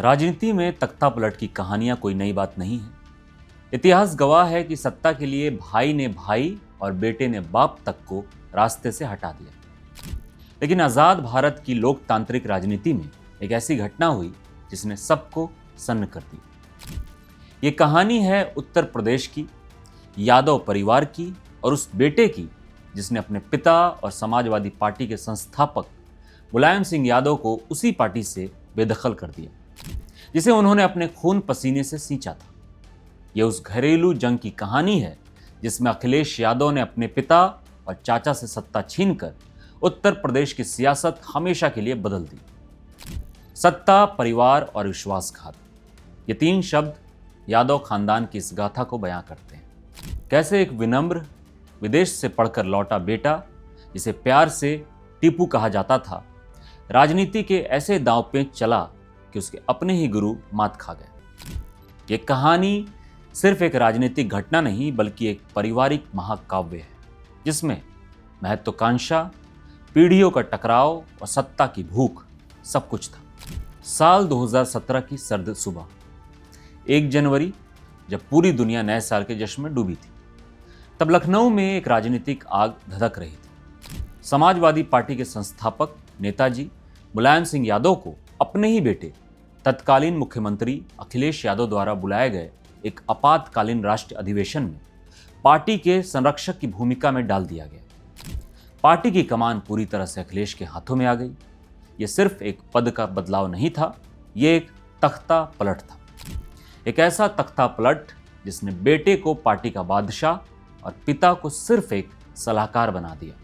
राजनीति में तख्ता पलट की कहानियां कोई नई बात नहीं है। इतिहास गवाह है कि सत्ता के लिए भाई ने भाई और बेटे ने बाप तक को रास्ते से हटा दिया। लेकिन आजाद भारत की लोकतांत्रिक राजनीति में एक ऐसी घटना हुई जिसने सबको सन्न कर दिया। ये कहानी है उत्तर प्रदेश की, यादव परिवार की और उस बेटे की जिसने अपने पिता और समाजवादी पार्टी के संस्थापक मुलायम सिंह यादव को उसी पार्टी से बेदखल कर दिया जिसे उन्होंने अपने खून पसीने से सींचा था। यह उस घरेलू जंग की कहानी है जिसमें अखिलेश यादव ने अपने पिता और चाचा से सत्ता छीनकर उत्तर प्रदेश की सियासत हमेशा के लिए बदल दी। सत्ता, परिवार और विश्वासघात, ये तीन शब्द यादव खानदान की इस गाथा को बयां करते हैं। कैसे एक विनम्र, विदेश से पढ़कर लौटा बेटा, जिसे प्यार से टीपू कहा जाता था, राजनीति के ऐसे दांव पे चला कि उसके अपने ही गुरु मात खा गए। ये कहानी सिर्फ एक राजनीतिक घटना नहीं बल्कि एक पारिवारिक महाकाव्य है जिसमें महत्वाकांक्षा, पीढ़ियों का टकराव और सत्ता की भूख सब कुछ था। साल 2017 की सर्द सुबह, 1 जनवरी, जब पूरी दुनिया नए साल के जश्न में डूबी थी, तब लखनऊ में एक राजनीतिक आग धधक रही थी। समाजवादी पार्टी के संस्थापक नेताजी मुलायम सिंह यादव को अपने ही बेटे, तत्कालीन मुख्यमंत्री अखिलेश यादव द्वारा बुलाए गए एक आपातकालीन राष्ट्रीय अधिवेशन में पार्टी के संरक्षक की भूमिका में डाल दिया गया। पार्टी की कमान पूरी तरह से अखिलेश के हाथों में आ गई। यह सिर्फ एक पद का बदलाव नहीं था, यह एक तख्ता पलट था। एक ऐसा तख्ता पलट जिसने बेटे को पार्टी का बादशाह और पिता को सिर्फ एक सलाहकार बना दिया।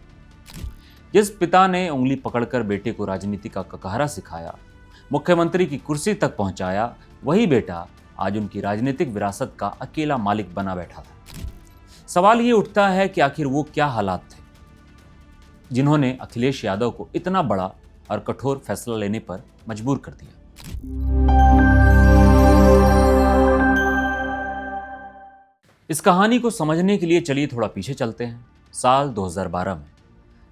जिस पिता ने उंगली पकड़कर बेटे को राजनीति का ककहरा सिखाया, मुख्यमंत्री की कुर्सी तक पहुंचाया, वही बेटा आज उनकी राजनीतिक विरासत का अकेला मालिक बना बैठा था। सवाल ये उठता है कि आखिर वो क्या हालात थे जिन्होंने अखिलेश यादव को इतना बड़ा और कठोर फैसला लेने पर मजबूर कर दिया। इस कहानी को समझने के लिए चलिए थोड़ा पीछे चलते हैं। साल 2012 में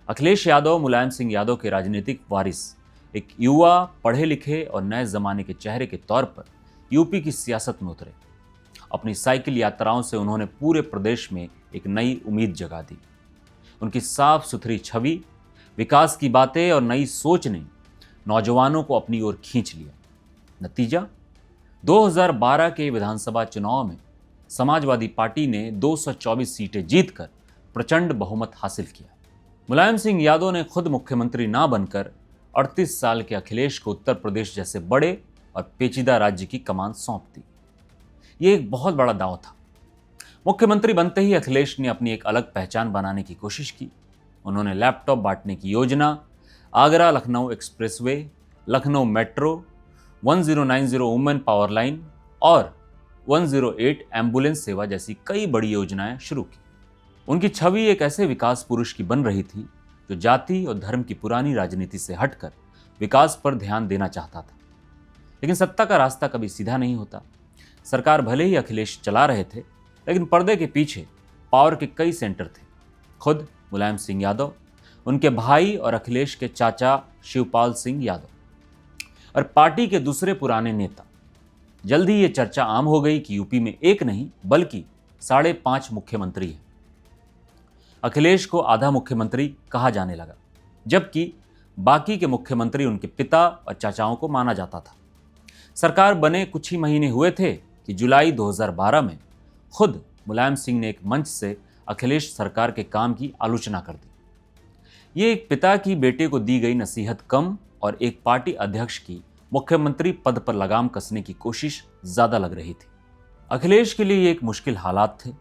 अखिलेश यादव मुलायम सिंह यादव के राजनीतिक वारिस, एक युवा, पढ़े लिखे और नए जमाने के चेहरे के तौर पर यूपी की सियासत में उतरे। अपनी साइकिल यात्राओं से उन्होंने पूरे प्रदेश में एक नई उम्मीद जगा दी। उनकी साफ सुथरी छवि, विकास की बातें और नई सोच ने नौजवानों को अपनी ओर खींच लिया। नतीजा, 2012 के विधानसभा चुनाव में समाजवादी पार्टी ने 224 सीटें जीतकर प्रचंड बहुमत हासिल किया। मुलायम सिंह यादव ने खुद मुख्यमंत्री ना बनकर 38 साल के अखिलेश को उत्तर प्रदेश जैसे बड़े और पेचीदा राज्य की कमान सौंप दी। ये एक बहुत बड़ा दांव था। मुख्यमंत्री बनते ही अखिलेश ने अपनी एक अलग पहचान बनाने की कोशिश की। उन्होंने लैपटॉप बांटने की योजना, Agra Lucknow expressway, Lucknow metro, 1090 women power line और 108 एम्बुलेंस सेवा जैसी कई बड़ी योजनाएं शुरू की। उनकी छवि एक ऐसे विकास पुरुष की बन रही थी जो जाति और धर्म की पुरानी राजनीति से हटकर विकास पर ध्यान देना चाहता था। लेकिन सत्ता का रास्ता कभी सीधा नहीं होता। सरकार भले ही अखिलेश चला रहे थे, लेकिन पर्दे के पीछे पावर के कई सेंटर थे। खुद मुलायम सिंह यादव, उनके भाई और अखिलेश के चाचा शिवपाल सिंह यादव और पार्टी के दूसरे पुराने नेता। जल्द ही ये चर्चा आम हो गई कि यूपी में एक नहीं बल्कि 5.5 मुख्यमंत्री हैं। अखिलेश को आधा मुख्यमंत्री कहा जाने लगा, जबकि बाकी के मुख्यमंत्री उनके पिता और चाचाओं को माना जाता था। सरकार बने कुछ ही महीने हुए थे कि जुलाई 2012 में खुद मुलायम सिंह ने एक मंच से अखिलेश सरकार के काम की आलोचना कर दी। ये एक पिता की बेटे को दी गई नसीहत कम और एक पार्टी अध्यक्ष की मुख्यमंत्री पद पर लगाम कसने की कोशिश ज्यादा लग रही थी। अखिलेश के लिए ये एक मुश्किल हालात थे।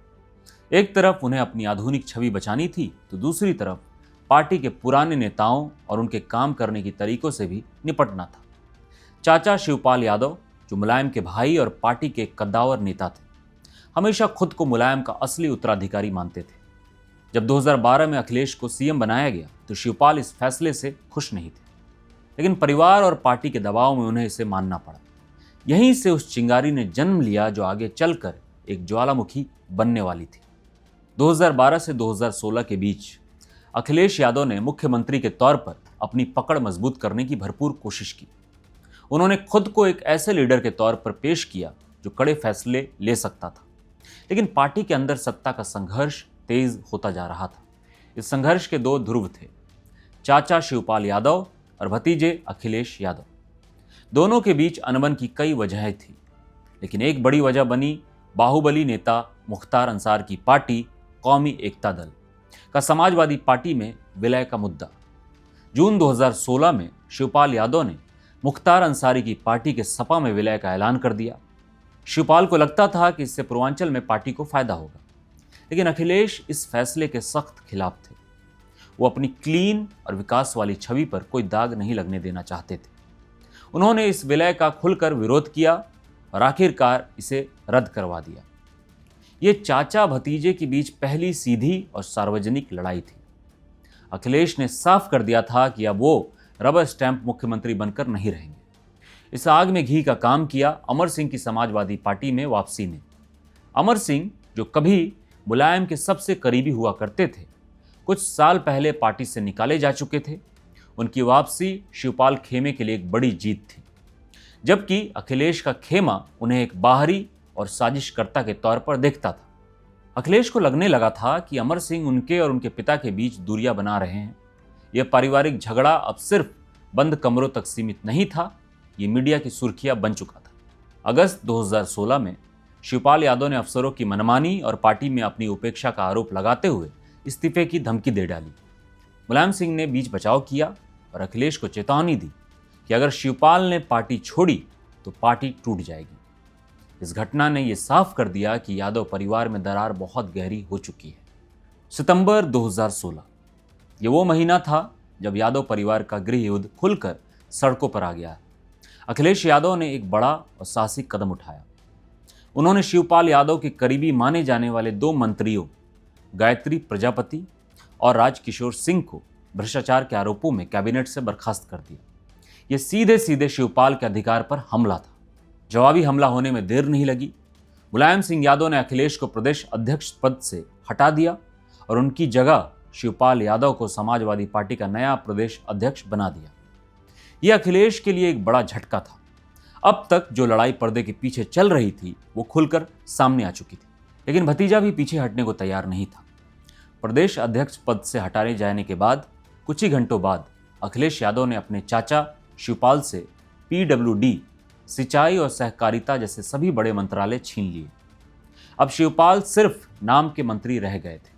एक तरफ उन्हें अपनी आधुनिक छवि बचानी थी तो दूसरी तरफ पार्टी के पुराने नेताओं और उनके काम करने की तरीकों से भी निपटना था। चाचा शिवपाल यादव, जो मुलायम के भाई और पार्टी के कद्दावर नेता थे, हमेशा खुद को मुलायम का असली उत्तराधिकारी मानते थे। जब 2012 में अखिलेश को सीएम बनाया गया तो शिवपाल इस फैसले से खुश नहीं थे, लेकिन परिवार और पार्टी के दबाव में उन्हें इसे मानना पड़ा। यहीं से उस चिंगारी ने जन्म लिया जो आगे चलकर एक ज्वालामुखी बनने वाली थी। 2012 से 2016 के बीच अखिलेश यादव ने मुख्यमंत्री के तौर पर अपनी पकड़ मजबूत करने की भरपूर कोशिश की। उन्होंने खुद को एक ऐसे लीडर के तौर पर पेश किया जो कड़े फैसले ले सकता था। लेकिन पार्टी के अंदर सत्ता का संघर्ष तेज होता जा रहा था। इस संघर्ष के दो ध्रुव थे, चाचा शिवपाल यादव और भतीजे अखिलेश यादव। दोनों के बीच अनबन की कई वजहें थी, लेकिन एक बड़ी वजह बनी बाहुबली नेता मुख्तार अंसार की पार्टी कौमी एकता दल का समाजवादी पार्टी में विलय का मुद्दा। जून 2016 में शिवपाल यादव ने मुख्तार अंसारी की पार्टी के सपा में विलय का ऐलान कर दिया। शिवपाल को लगता था कि इससे पूर्वांचल में पार्टी को फायदा होगा, लेकिन अखिलेश इस फैसले के सख्त खिलाफ थे। वो अपनी क्लीन और विकास वाली छवि पर कोई दाग नहीं लगने देना चाहते थे। उन्होंने इस विलय का खुलकर विरोध किया और आखिरकार इसे रद्द करवा दिया। ये चाचा भतीजे के बीच पहली सीधी और सार्वजनिक लड़ाई थी। अखिलेश ने साफ कर दिया था कि अब वो रबर स्टैंप मुख्यमंत्री बनकर नहीं रहेंगे। इस आग में घी का काम किया अमर सिंह की समाजवादी पार्टी में वापसी ने। अमर सिंह, जो कभी मुलायम के सबसे करीबी हुआ करते थे, कुछ साल पहले पार्टी से निकाले जा चुके थे। उनकी वापसी शिवपाल खेमे के लिए एक बड़ी जीत थी, जबकि अखिलेश का खेमा उन्हें एक बाहरी और साजिशकर्ता के तौर पर देखता था। अखिलेश को लगने लगा था कि अमर सिंह उनके और उनके पिता के बीच दूरियां बना रहे हैं। यह पारिवारिक झगड़ा अब सिर्फ बंद कमरों तक सीमित नहीं था, ये मीडिया की सुर्खियां बन चुका था। अगस्त 2016 में शिवपाल यादव ने अफसरों की मनमानी और पार्टी में अपनी उपेक्षा का आरोप लगाते हुए इस्तीफे की धमकी दे डाली। मुलायम सिंह ने बीच बचाव किया और अखिलेश को चेतावनी दी कि अगर शिवपाल ने पार्टी छोड़ी तो पार्टी टूट जाएगी। इस घटना ने यह साफ कर दिया कि यादव परिवार में दरार बहुत गहरी हो चुकी है। सितंबर 2016 ये वो महीना था जब यादव परिवार का गृह युद्ध खुलकर सड़कों पर आ गया। अखिलेश यादव ने एक बड़ा और साहसिक कदम उठाया। उन्होंने शिवपाल यादव के करीबी माने जाने वाले दो मंत्रियों गायत्री प्रजापति और राजकिशोर सिंह को भ्रष्टाचार के आरोपों में कैबिनेट से बर्खास्त कर दिया। यह सीधे सीधे शिवपाल के अधिकार पर हमला था। जवाबी हमला होने में देर नहीं लगी। मुलायम सिंह यादव ने अखिलेश को प्रदेश अध्यक्ष पद से हटा दिया और उनकी जगह शिवपाल यादव को समाजवादी पार्टी का नया प्रदेश अध्यक्ष बना दिया। यह अखिलेश के लिए एक बड़ा झटका था। अब तक जो लड़ाई पर्दे के पीछे चल रही थी वो खुलकर सामने आ चुकी थी, लेकिन भतीजा भी पीछे हटने को तैयार नहीं था। प्रदेश अध्यक्ष पद से हटाए जाने के बाद कुछ ही घंटों बाद अखिलेश यादव ने अपने चाचा शिवपाल से PWD, सिंचाई और सहकारिता जैसे सभी बड़े मंत्रालय छीन लिए। अब शिवपाल सिर्फ नाम के मंत्री रह गए थे।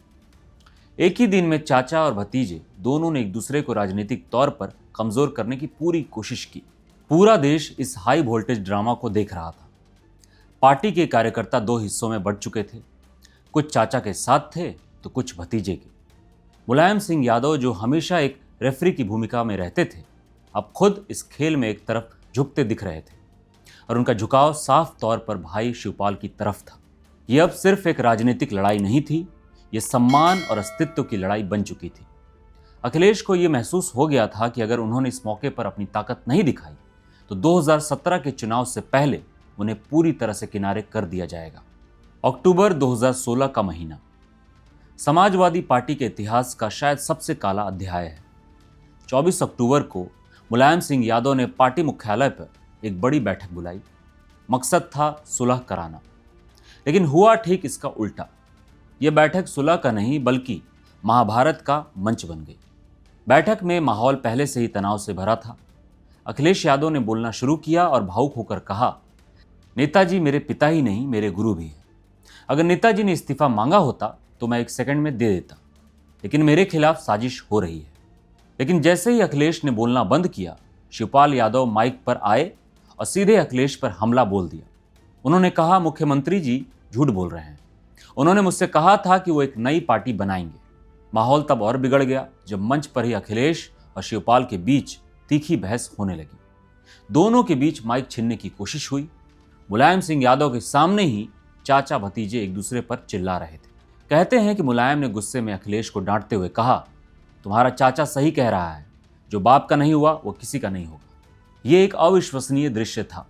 एक ही दिन में चाचा और भतीजे दोनों ने एक दूसरे को राजनीतिक तौर पर कमजोर करने की पूरी कोशिश की। पूरा देश इस हाई वोल्टेज ड्रामा को देख रहा था। पार्टी के कार्यकर्ता दो हिस्सों में बढ़ चुके थे, कुछ चाचा के साथ थे तो कुछ भतीजे के। मुलायम सिंह यादव, जो हमेशा एक रेफरी की भूमिका में रहते थे, अब खुद इस खेल में एक तरफ झुकते दिख रहे थे और उनका झुकाव साफ तौर पर भाई शिवपाल की तरफ था। यह अब सिर्फ एक राजनीतिक लड़ाई नहीं थी, यह सम्मान और अस्तित्व की लड़ाई बन चुकी थी। अखिलेश को यह महसूस हो गया था कि अगर उन्होंने इस मौके पर अपनी ताकत नहीं दिखाई तो 2017 के चुनाव से पहले उन्हें पूरी तरह से किनारे कर दिया जाएगा। अक्टूबर 2016 का महीना समाजवादी पार्टी के इतिहास का शायद सबसे काला अध्याय है। 24 अक्टूबर को मुलायम सिंह यादव ने पार्टी मुख्यालय पर एक बड़ी बैठक बुलाई। मकसद था सुलह कराना, लेकिन हुआ ठीक इसका उल्टा। यह बैठक सुलह का नहीं बल्कि महाभारत का मंच बन गई। बैठक में माहौल पहले से ही तनाव से भरा था। अखिलेश यादव ने बोलना शुरू किया और भावुक होकर कहा, नेताजी मेरे पिता ही नहीं, मेरे गुरु भी हैं। अगर नेताजी ने इस्तीफा मांगा होता तो मैं 1 सेकंड में दे देता, लेकिन मेरे खिलाफ साजिश हो रही है। लेकिन जैसे ही अखिलेश ने बोलना बंद किया, शिवपाल यादव माइक पर आए और सीधे अखिलेश पर हमला बोल दिया। उन्होंने कहा, मुख्यमंत्री जी झूठ बोल रहे हैं। उन्होंने मुझसे कहा था कि वो एक नई पार्टी बनाएंगे। माहौल तब और बिगड़ गया जब मंच पर ही अखिलेश और शिवपाल के बीच तीखी बहस होने लगी। दोनों के बीच माइक छीनने की कोशिश हुई। मुलायम सिंह यादव के सामने ही चाचा भतीजे एक दूसरे पर चिल्ला रहे थे। कहते हैं कि मुलायम ने गुस्से में अखिलेश को डांटते हुए कहा, तुम्हारा चाचा सही कह रहा है, जो बाप का नहीं हुआ वो किसी का नहीं होगा। ये एक अविश्वसनीय दृश्य था।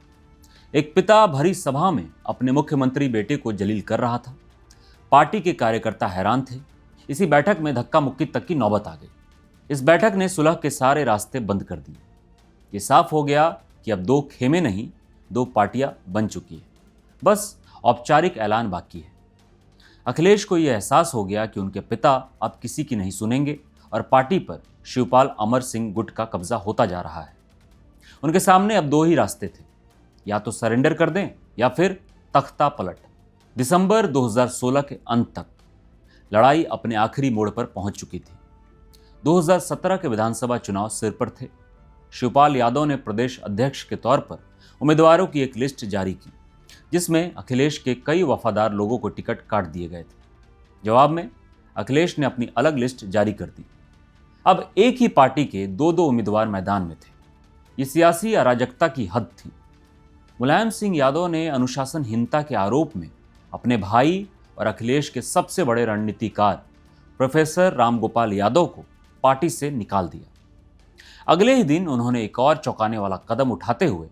एक पिता भरी सभा में अपने मुख्यमंत्री बेटे को जलील कर रहा था। पार्टी के कार्यकर्ता हैरान थे। इसी बैठक में धक्का मुक्की तक की नौबत आ गई। इस बैठक ने सुलह के सारे रास्ते बंद कर दिए। ये साफ हो गया कि अब दो खेमे नहीं, दो पार्टियां बन चुकी है, बस औपचारिक ऐलान बाकी है। अखिलेश को यह एहसास हो गया कि उनके पिता अब किसी की नहीं सुनेंगे और पार्टी पर शिवपाल अमर सिंह गुट का कब्जा होता जा रहा है। उनके सामने अब दो ही रास्ते थे, या तो सरेंडर कर दें या फिर तख्ता पलट। दिसंबर 2016 के अंत तक लड़ाई अपने आखिरी मोड़ पर पहुंच चुकी थी। 2017 के विधानसभा चुनाव सिर पर थे। शिवपाल यादव ने प्रदेश अध्यक्ष के तौर पर उम्मीदवारों की एक लिस्ट जारी की, जिसमें अखिलेश के कई वफादार लोगों को टिकट काट दिए गए थे। जवाब में अखिलेश ने अपनी अलग लिस्ट जारी कर दी। अब एक ही पार्टी के दो दो उम्मीदवार मैदान में थे। ये सियासी अराजकता की हद थी। मुलायम सिंह यादव ने अनुशासनहीनता के आरोप में अपने भाई और अखिलेश के सबसे बड़े रणनीतिकार प्रोफेसर रामगोपाल यादव को पार्टी से निकाल दिया। अगले ही दिन उन्होंने एक और चौंकाने वाला कदम उठाते हुए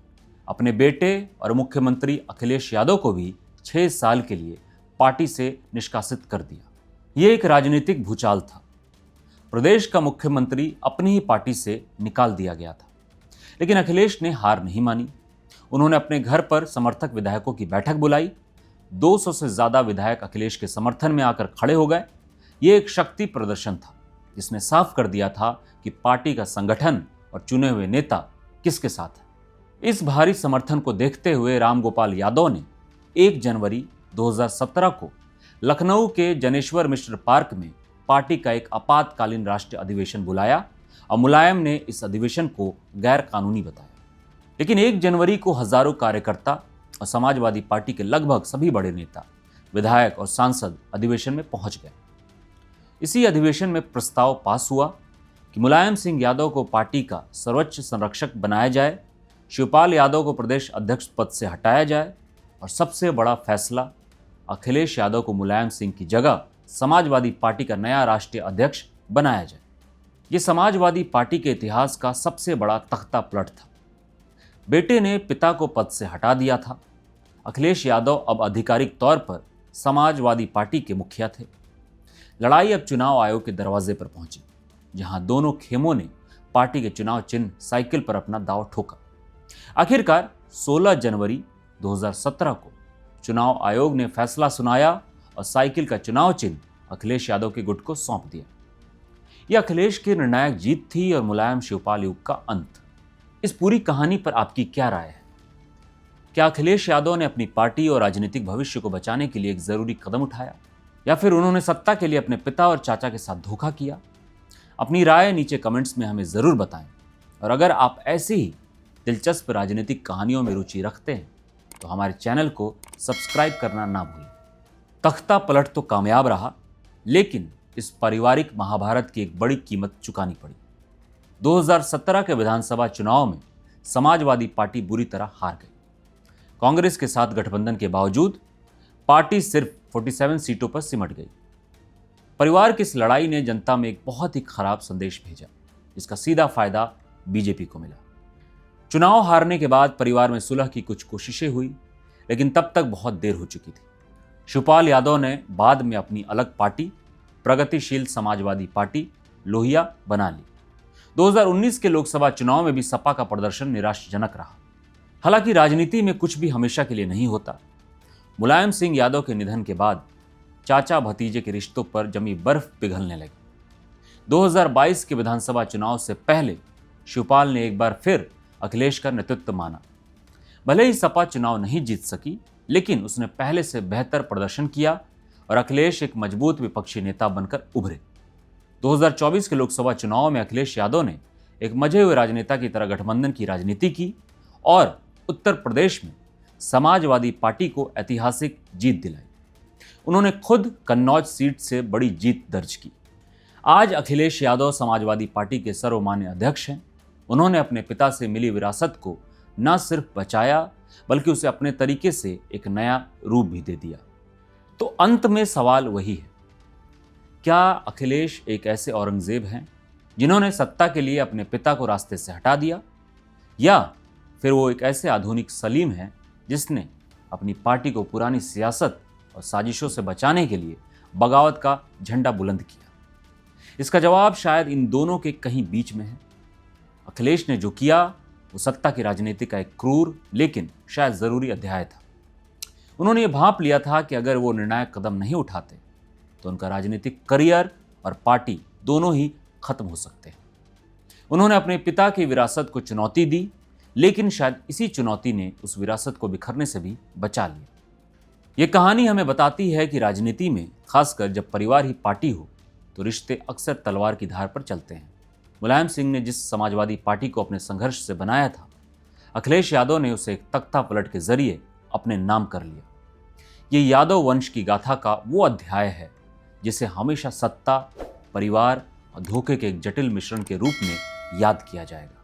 अपने बेटे और मुख्यमंत्री अखिलेश यादव को भी 6 साल के लिए पार्टी से निष्कासित कर दिया। ये एक राजनीतिक भूचाल था। प्रदेश का मुख्यमंत्री अपनी ही पार्टी से निकाल दिया गया था। लेकिन अखिलेश ने हार नहीं मानी। उन्होंने अपने घर पर समर्थक विधायकों की बैठक बुलाई। 200 से ज्यादा विधायक अखिलेश के समर्थन में आकर खड़े हो गए। ये एक शक्ति प्रदर्शन था, जिसने साफ कर दिया था कि पार्टी का संगठन और चुने हुए नेता किसके साथ है। इस भारी समर्थन को देखते हुए रामगोपाल यादव ने 1 जनवरी 2017 को लखनऊ के जनेश्वर मिश्र पार्क में पार्टी का एक आपातकालीन राष्ट्रीय अधिवेशन बुलाया और मुलायम ने इस अधिवेशन को गैर कानूनी बताया। लेकिन 1 जनवरी को हजारों कार्यकर्ता और समाजवादी पार्टी के लगभग सभी बड़े नेता, विधायक और सांसद अधिवेशन में पहुंच गए। इसी अधिवेशन में प्रस्ताव पास हुआ कि मुलायम सिंह यादव को पार्टी का सर्वोच्च संरक्षक बनाया जाए, शिवपाल यादव को प्रदेश अध्यक्ष पद से हटाया जाए और सबसे बड़ा फैसला, अखिलेश यादव को मुलायम सिंह की जगह समाजवादी पार्टी का नया राष्ट्रीय अध्यक्ष बनाया जाए। ये समाजवादी पार्टी के इतिहास का सबसे बड़ा तख्ता पलट था। बेटे ने पिता को पद से हटा दिया था। अखिलेश यादव अब आधिकारिक तौर पर समाजवादी पार्टी के मुखिया थे। लड़ाई अब चुनाव आयोग के दरवाजे पर पहुंची, जहां दोनों खेमों ने पार्टी के चुनाव चिन्ह साइकिल पर अपना दांव ठोका। आखिरकार 16 जनवरी 2017 को चुनाव आयोग ने फैसला सुनाया और साइकिल का चुनाव चिन्ह अखिलेश यादव के गुट को सौंप दिया। यह अखिलेश की निर्णायक जीत थी और मुलायम शिवपाल युग का अंत। इस पूरी कहानी पर आपकी क्या राय है? क्या अखिलेश यादव ने अपनी पार्टी और राजनीतिक भविष्य को बचाने के लिए एक जरूरी कदम उठाया, या फिर उन्होंने सत्ता के लिए अपने पिता और चाचा के साथ धोखा किया? अपनी राय नीचे कमेंट्स में हमें जरूर बताएं। और अगर आप ऐसी ही दिलचस्प राजनीतिक कहानियों में रुचि रखते हैं तो हमारे चैनल को सब्सक्राइब करना ना भूलें। तख्ता पलट तो कामयाब रहा, लेकिन इस पारिवारिक महाभारत की एक बड़ी कीमत चुकानी पड़ी। 2017 के विधानसभा चुनाव में समाजवादी पार्टी बुरी तरह हार गई। कांग्रेस के साथ गठबंधन के बावजूद पार्टी सिर्फ 47 सीटों पर सिमट गई। परिवार की इस लड़ाई ने जनता में एक बहुत ही खराब संदेश भेजा, जिसका सीधा फायदा बीजेपी को मिला। चुनाव हारने के बाद परिवार में सुलह की कुछ कोशिशें हुई, लेकिन तब तक बहुत देर हो चुकी थी। शिवपाल यादव ने बाद में अपनी अलग पार्टी प्रगतिशील समाजवादी पार्टी लोहिया बना ली। 2019 के लोकसभा चुनाव में भी सपा का प्रदर्शन निराशाजनक रहा। हालांकि राजनीति में कुछ भी हमेशा के लिए नहीं होता। मुलायम सिंह यादव के निधन के बाद चाचा भतीजे के रिश्तों पर जमी बर्फ पिघलने लगी। 2022 के विधानसभा चुनाव से पहले शिवपाल ने एक बार फिर अखिलेश का नेतृत्व माना। भले ही सपा चुनाव नहीं जीत सकी, लेकिन उसने पहले से बेहतर प्रदर्शन किया और अखिलेश एक मजबूत विपक्षी नेता बनकर उभरे। 2024 के लोकसभा चुनाव में अखिलेश यादव ने एक मजे हुए राजनेता की तरह गठबंधन की राजनीति की और उत्तर प्रदेश में समाजवादी पार्टी को ऐतिहासिक जीत दिलाई। उन्होंने खुद कन्नौज सीट से बड़ी जीत दर्ज की। आज अखिलेश यादव समाजवादी पार्टी के सर्वमान्य अध्यक्ष हैं। उन्होंने अपने पिता से मिली विरासत को न सिर्फ बचाया, बल्कि उसे अपने तरीके से एक नया रूप भी दे दिया। तो अंत में सवाल वही है, क्या अखिलेश एक ऐसे औरंगजेब हैं जिन्होंने सत्ता के लिए अपने पिता को रास्ते से हटा दिया, या फिर वो एक ऐसे आधुनिक सलीम हैं जिसने अपनी पार्टी को पुरानी सियासत और साजिशों से बचाने के लिए बगावत का झंडा बुलंद किया? इसका जवाब शायद इन दोनों के कहीं बीच में है। अखिलेश ने जो किया वो सत्ता की राजनीति का एक क्रूर लेकिन शायद जरूरी अध्याय था। उन्होंने ये भांप लिया था कि अगर वो निर्णायक कदम नहीं उठाते तो उनका राजनीतिक करियर और पार्टी दोनों ही खत्म हो सकते हैं। उन्होंने अपने पिता की विरासत को चुनौती दी, लेकिन शायद इसी चुनौती ने उस विरासत को बिखरने से भी बचा लिया। ये कहानी हमें बताती है कि राजनीति में, खासकर जब परिवार ही पार्टी हो, तो रिश्ते अक्सर तलवार की धार पर चलते हैं। मुलायम सिंह ने जिस समाजवादी पार्टी को अपने संघर्ष से बनाया था, अखिलेश यादव ने उसे एक तख्ता पलट के जरिए अपने नाम कर लिया। ये यादव वंश की गाथा का वो अध्याय है जिसे हमेशा सत्ता, परिवार और धोखे के एक जटिल मिश्रण के रूप में याद किया जाएगा।